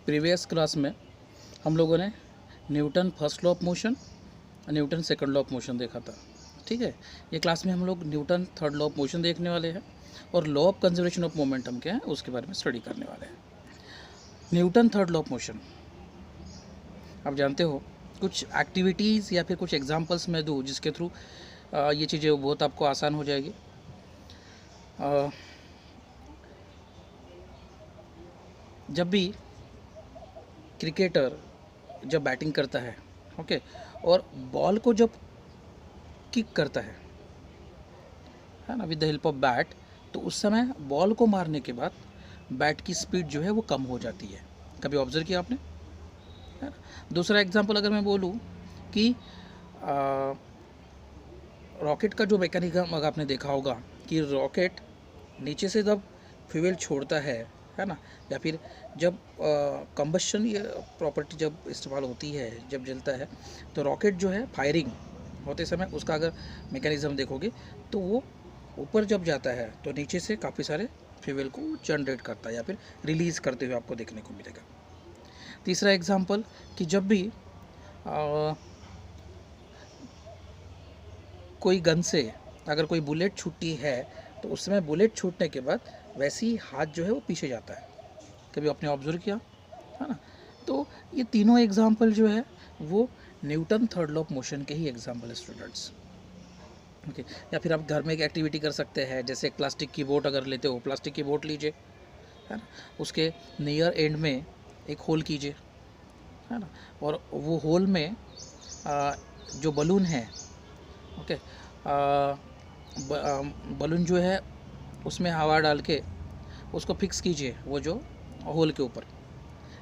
Previous class में हम लोगों ने Newton first law of motion, Newton second law of motion देखा था। ठीक है, ये क्लास में हम लोग Newton third law of motion देखने वाले हैं और law of conservation of momentum क्या है उसके बारे में स्टडी करने वाले हैं। Newton third law of motion आप जानते हो, कुछ एक्टिविटीज़ या फिर कुछ एग्जांपल्स मैं दूँ जिसके थ्रू ये चीज़ें बहुत आपको आसान हो जाएगी। जब भी क्रिकेटर जब बैटिंग करता है, ओके, और बॉल को जब किक करता है ना, with the help of bat, तो उस समय बॉल को मारने के बाद बैट की स्पीड जो है वो कम हो जाती है। कभी ऑब्जर्व किया आपने, है ना। दूसरा एग्जांपल अगर मैं बोलूँ कि रॉकेट का जो मैकेनिज्म अगर आपने देखा होगा कि रॉकेट नीचे से जब फ्यूल छोड़ता है ना, या फिर जब कंबशन ये प्रॉपर्टी जब इस्तेमाल होती है, जब जलता है, तो रॉकेट जो है फायरिंग होते समय उसका अगर मैकेनिज्म देखोगे तो वो ऊपर जब जाता है तो नीचे से काफ़ी सारे फ्यूल को जनरेट करता है या फिर रिलीज़ करते हुए आपको देखने को मिलेगा। तीसरा एग्जांपल कि जब भी कोई गन से अगर कोई बुलेट छूटती है तो उस समय बुलेट छूटने के बाद वैसे ही हाथ जो है वो पीछे जाता है। कभी आपने ऑब्जर्व किया, है ना। तो ये तीनों एग्जांपल जो है वो Newton third law of motion के ही एग्जांपल है स्टूडेंट्स, ओके। या फिर आप घर में एक एक्टिविटी कर सकते हैं, जैसे एक प्लास्टिक की बोट अगर लेते हो, प्लास्टिक की बोट लीजिए, है ना, उसके नियर एंड में एक होल कीजिए, है ना, और वो होल में जो बलून है, ओके, बलून जो है उसमें हवा डाल के उसको फिक्स कीजिए वो जो होल के ऊपर।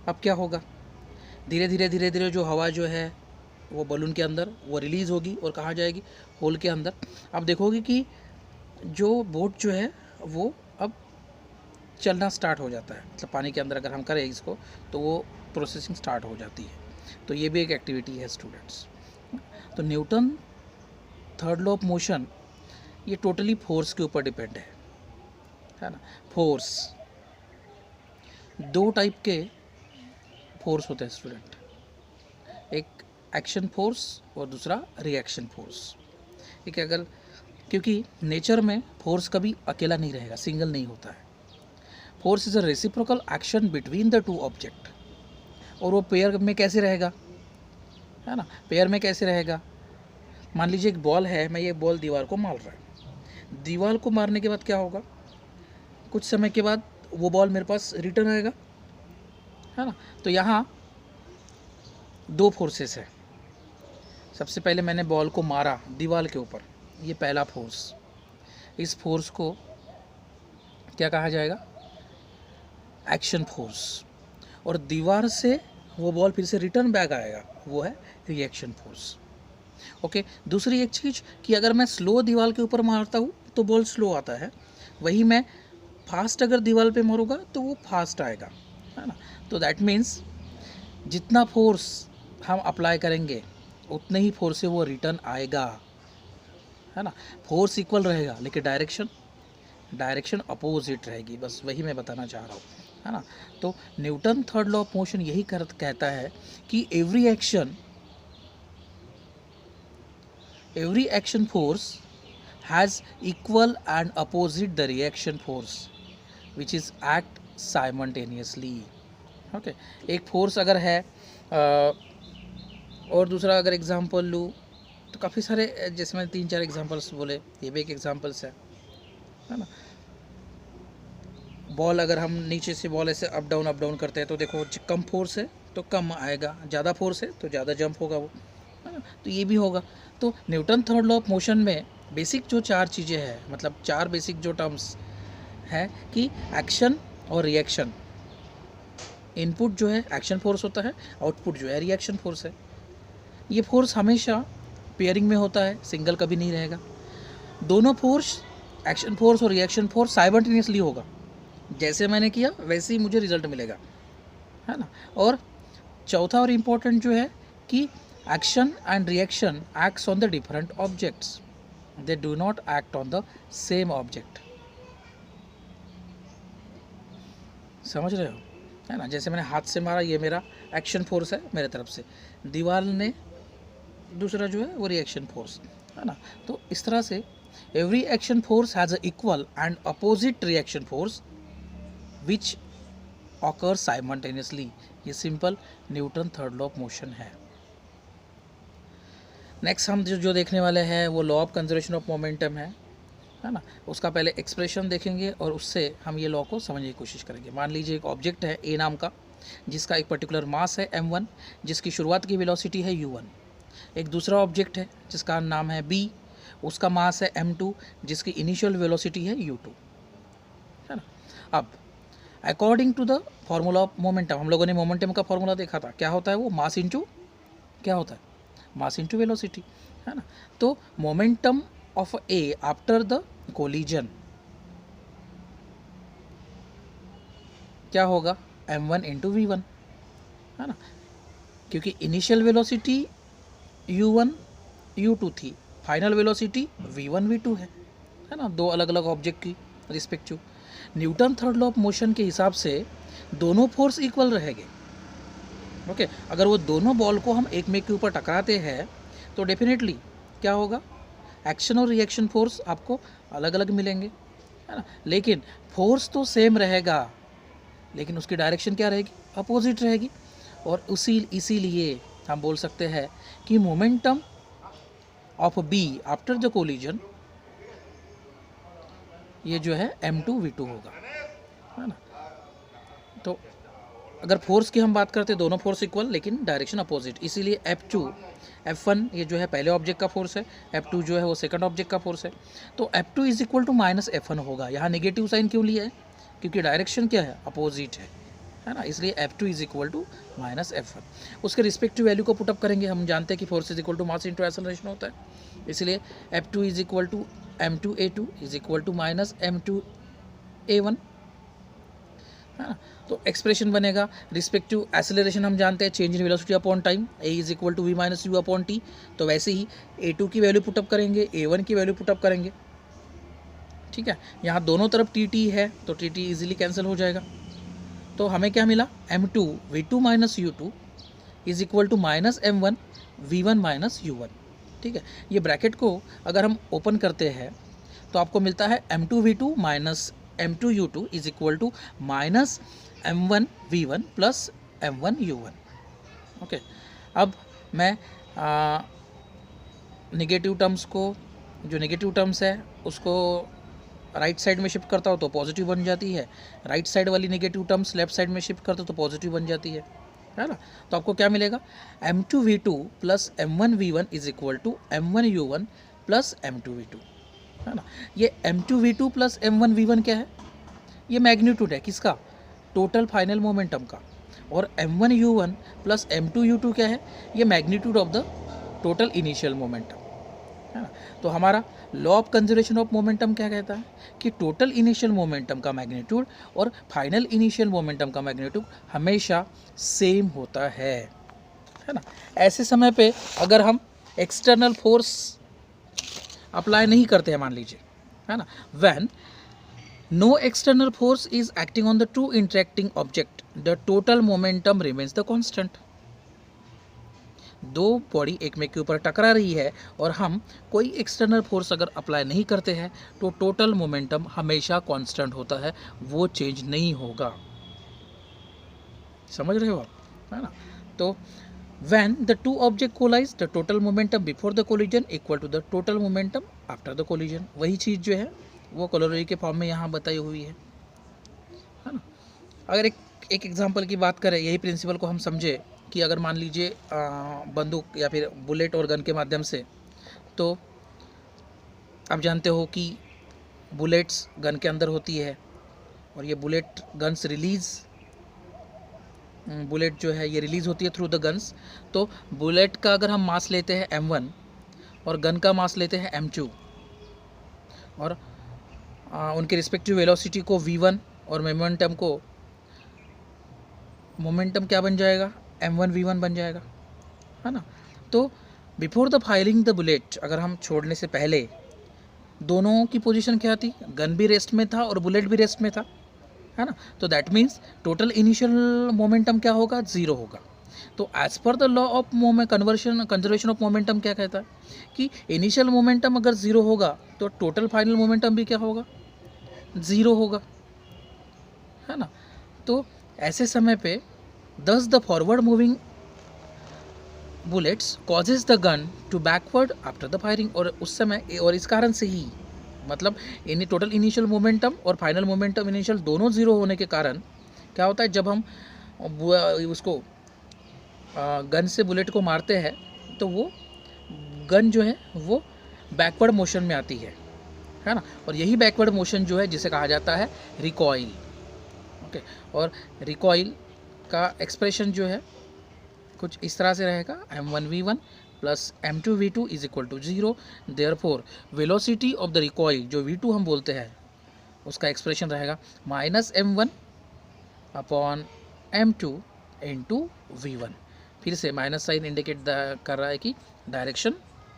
अब क्या होगा, धीरे धीरे जो हवा जो है वो बलून के अंदर वो रिलीज़ होगी और कहाँ जाएगी, होल के अंदर। आप देखोगे कि जो बोट जो है वो अब चलना स्टार्ट हो जाता है, मतलब पानी के अंदर अगर हम करें इसको तो वो प्रोसेसिंग स्टार्ट हो जाती है। तो ये भी एक एक्टिविटी है स्टूडेंट्स। तो Newton third law of motion ये टोटली फोर्स के ऊपर डिपेंड है ना। फोर्स, दो टाइप के फोर्स होते हैं स्टूडेंट, एक एक्शन फोर्स और दूसरा रिएक्शन फोर्स। ठीक है, अगर क्योंकि नेचर में फोर्स कभी अकेला नहीं रहेगा, सिंगल नहीं होता है। Force is a reciprocal action between the two object. और वो पेयर में कैसे रहेगा, है ना, पेयर में कैसे रहेगा। मान लीजिए एक बॉल है, मैं ये बॉल दीवार को मार रहा है, दीवार को मारने के बाद क्या होगा, कुछ समय के बाद वो बॉल मेरे पास रिटर्न आएगा, है ना। तो यहाँ दो फोर्सेस है। सबसे पहले मैंने बॉल को मारा दीवार के ऊपर, ये पहला फोर्स। इस फोर्स को क्या कहा जाएगा, एक्शन फोर्स। और दीवार से वो बॉल फिर से रिटर्न बैक आएगा, वो है रिएक्शन फोर्स, ओके। दूसरी एक चीज़ कि अगर मैं स्लो दीवार के ऊपर मारता हूँ तो बॉल स्लो आता है, वही मैं फास्ट अगर दीवार पे मारूंगा तो वो फास्ट आएगा, है ना। तो दैट मीन्स जितना फोर्स हम अप्लाई करेंगे उतने ही फोर्स से वो रिटर्न आएगा, है ना। फोर्स इक्वल रहेगा लेकिन डायरेक्शन अपोजिट रहेगी, बस वही मैं बताना चाह रहा हूँ, है ना। तो Newton third law of motion यही कहता है कि every action force has equal and opposite the reaction force which is act simultaneously, okay. एक फोर्स अगर है और दूसरा अगर एग्जांपल लूँ तो काफ़ी सारे, जैसे मैंने 3-4 एग्जांपल्स बोले, ये भी एक एग्जांपल्स है ना। बॉल अगर हम नीचे से बॉल ऐसे अप डाउन करते हैं तो देखो कम फोर्स है तो कम आएगा, ज़्यादा फोर्स है तो ज़्यादा जंप होगा वो, है ना। तो ये भी होगा। तो Newton third law of motion में बेसिक जो 4 चीज़ें हैं, मतलब 4 बेसिक जो टर्म्स हैं कि एक्शन और रिएक्शन। इनपुट जो है एक्शन फोर्स होता है, आउटपुट जो है रिएक्शन फोर्स है। ये फोर्स हमेशा पेयरिंग में होता है, सिंगल कभी नहीं रहेगा। दोनों फोर्स, एक्शन फोर्स और रिएक्शन फोर्स साइमल्टेनियसली होगा, जैसे मैंने किया वैसे ही मुझे रिजल्ट मिलेगा, है ना। और चौथा और इम्पोर्टेंट जो है कि action and reaction acts on the different objects, they do not act on the same object. समझ रहे हो, है ना। जैसे मैंने हाथ से मारा, ये मेरा एक्शन फोर्स है मेरे तरफ से, दीवार ने दूसरा जो है वो रिएक्शन फोर्स, है ना। तो इस तरह से every action force has a equal and opposite reaction force which occur simultaneously. ये simple Newton third law of motion है। नेक्स्ट हम जो देखने वाले हैं वो law of conservation of momentum है ना। उसका पहले एक्सप्रेशन देखेंगे और उससे हम ये लॉ को समझने की कोशिश करेंगे। मान लीजिए एक ऑब्जेक्ट है ए नाम का, जिसका एक पर्टिकुलर मास है m1, जिसकी शुरुआत की वेलोसिटी है u1। एक दूसरा ऑब्जेक्ट है जिसका नाम है b, उसका मास है m2, जिसकी इनिशियल वेलोसिटी है u2, है ना। अब according to the formula of momentum, हम लोगों ने मोमेंटम का फॉर्मूला देखा था, क्या होता है वो, मास इंटू क्या होता है, मास इंटू वेलोसिटी, है ना। तो momentum of A after the collision क्या होगा, m1 इंटू v1, है ना, क्योंकि इनिशियल वेलोसिटी u1 u2 थी, फाइनल वेलोसिटी v1 v2 है ना, दो अलग अलग ऑब्जेक्ट की respective. Newton third law of motion के हिसाब से दोनों फोर्स इक्वल रहेंगे। ओके, अगर वो दोनों बॉल को हम एक में के ऊपर टकराते हैं तो डेफिनेटली क्या होगा, एक्शन और रिएक्शन फोर्स आपको अलग अलग मिलेंगे, है ना। लेकिन फोर्स तो सेम रहेगा, लेकिन उसकी डायरेक्शन क्या रहेगी, अपोजिट रहेगी। और इसीलिए हम बोल सकते हैं कि momentum of b after the collision ये जो है m2 v2 होगा, है ना। तो अगर फोर्स की हम बात करते हैं, दोनों फोर्स इक्वल लेकिन डायरेक्शन अपोजिट, इसीलिए F1 ये जो है पहले ऑब्जेक्ट का फोर्स है, F2 जो है वो सेकंड ऑब्जेक्ट का फोर्स है। तो F2 is equal to minus F1 होगा। यहाँ नेगेटिव साइन क्यों लिया है, क्योंकि डायरेक्शन क्या है, अपोजिट है ना, इसलिए F2 is equal to minus F1। उसके रिस्पेक्टिव वैल्यू को पुटअप करेंगे। हम जानते हैं कि force is equal to mass into acceleration होता है, इसलिए F2 is equal to m2a2 is equal to minus m2a1, है ना। तो एक्सप्रेशन बनेगा रिस्पेक्टिव एक्सेलरेशन, हम जानते हैं change in velocity upon time, a is equal to v minus u upon t। तो वैसे ही a2 की वैल्यू पुटअप करेंगे, a1 की वैल्यू पुटअप करेंगे, ठीक है। यहाँ दोनों तरफ tt है तो tt इजीली कैंसिल हो जाएगा। तो हमें क्या मिला, m2 v2 minus u2 is equal to minus m1 v1 minus u1, ठीक है। ये ब्रैकेट को अगर हम ओपन करते हैं तो आपको मिलता है m2 v2 minus m2 u2 is equal to minus m1 v1 plus m1 u1। Okay, अब मैं नेगेटिव टर्म्स को, जो नेगेटिव टर्म्स है उसको राइट साइड में शिफ्ट करता हूँ तो पॉजिटिव बन जाती है, राइट साइड वाली नेगेटिव टर्म्स लेफ्ट साइड में शिफ्ट करता हूँ तो पॉजिटिव बन जाती है ना। तो आपको क्या मिलेगा, m2 v2 plus m1 v1 is equal to m1 u1 plus m2 v2, है ना। ये m2 v2 plus m1 v1 क्या है, ये मैग्नीट्यूड है किसका, टोटल फाइनल मोमेंटम का। और m1 u1 plus m2 u2 क्या है, ये magnitude of the total initial momentum, है ना। तो हमारा law of conservation of momentum क्या कहता है कि टोटल इनिशियल मोमेंटम का मैग्नीट्यूड और फाइनल इनिशियल मोमेंटम का मैग्नीट्यूड हमेशा सेम होता है ना। ऐसे समय पे अगर हम एक्सटर्नल फोर्स अप्लाई नहीं करते हैं, मान लीजिए, है ना, when no external force is acting on the two interacting object the total momentum remains the constant. दो बॉडी एक में के ऊपर टकरा रही है और हम कोई एक्सटर्नल फोर्स अगर अप्लाई नहीं करते हैं तो टोटल मोमेंटम हमेशा कांस्टेंट होता है, वो चेंज नहीं होगा। समझ रहे हो आप, है ना। तो when the two object collides the total momentum before the collision equal to the total momentum after the collision। वही चीज़ जो है वो कॉलोरी के फॉर्म में यहाँ बताई हुई है ना। अगर एक एग्जांपल की बात करें, यही प्रिंसिपल को हम समझे कि अगर मान लीजिए बंदूक या फिर बुलेट और गन के माध्यम से, तो आप जानते हो कि बुलेट्स गन के अंदर होती है और ये बुलेट गन्स बुलेट जो है ये रिलीज़ होती है थ्रू द गन्स। तो बुलेट का अगर हम मास लेते हैं m1 और गन का मास लेते हैं m2 और उनके रिस्पेक्टिव वेलोसिटी को v1 और मोमेंटम क्या बन जाएगा, m1 v1 बन जाएगा, है ना। तो before the firing the bullet, अगर हम छोड़ने से पहले दोनों की पोजीशन क्या थी, गन भी रेस्ट में था और बुलेट भी रेस्ट में था, है ना। तो that means total initial momentum क्या होगा, 0 होगा। तो as per the law of conservation of momentum क्या कहता है कि इनिशियल मोमेंटम अगर 0 होगा तो टोटल फाइनल मोमेंटम भी क्या होगा, 0 होगा, है ना। तो ऐसे समय पे thus the forward moving bullets causes the gun to backward after the firing, और उस समय और इस कारण से ही मतलब टोटल इनिशियल मोमेंटम और फाइनल मोमेंटम इनिशियल दोनों 0 होने के कारण क्या होता है, जब हम उसको गन से बुलेट को मारते हैं तो वो गन जो है वो बैकवर्ड मोशन में आती है ना। और यही बैकवर्ड मोशन जो है जिसे कहा जाता है रिकॉइल। ओके, और रिकॉइल का एक्सप्रेशन जो है कुछ इस तरह से रहेगा, m1v1 plus m2v2 is equal to 0। Therefore velocity of the recoil जो v2 हम बोलते हैं उसका एक्सप्रेशन रहेगा minus m1 upon m2 into v1। फिर से माइनस साइन इंडिकेट कर रहा है कि डायरेक्शन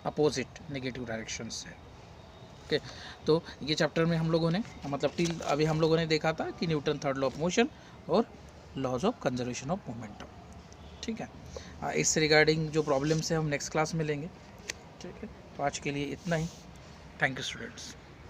अपोजिट नेगेटिव डायरेक्शन से। ओके, तो ये चैप्टर में हम लोगों ने मतलब टिल अभी हम लोगों ने देखा था कि Newton third law of motion और laws of conservation of momentum. ठीक है, इससे रिगार्डिंग जो प्रॉब्लम्स है हम नेक्स्ट क्लास में लेंगे। ठीक है, तो आज के लिए इतना ही। Thank you students.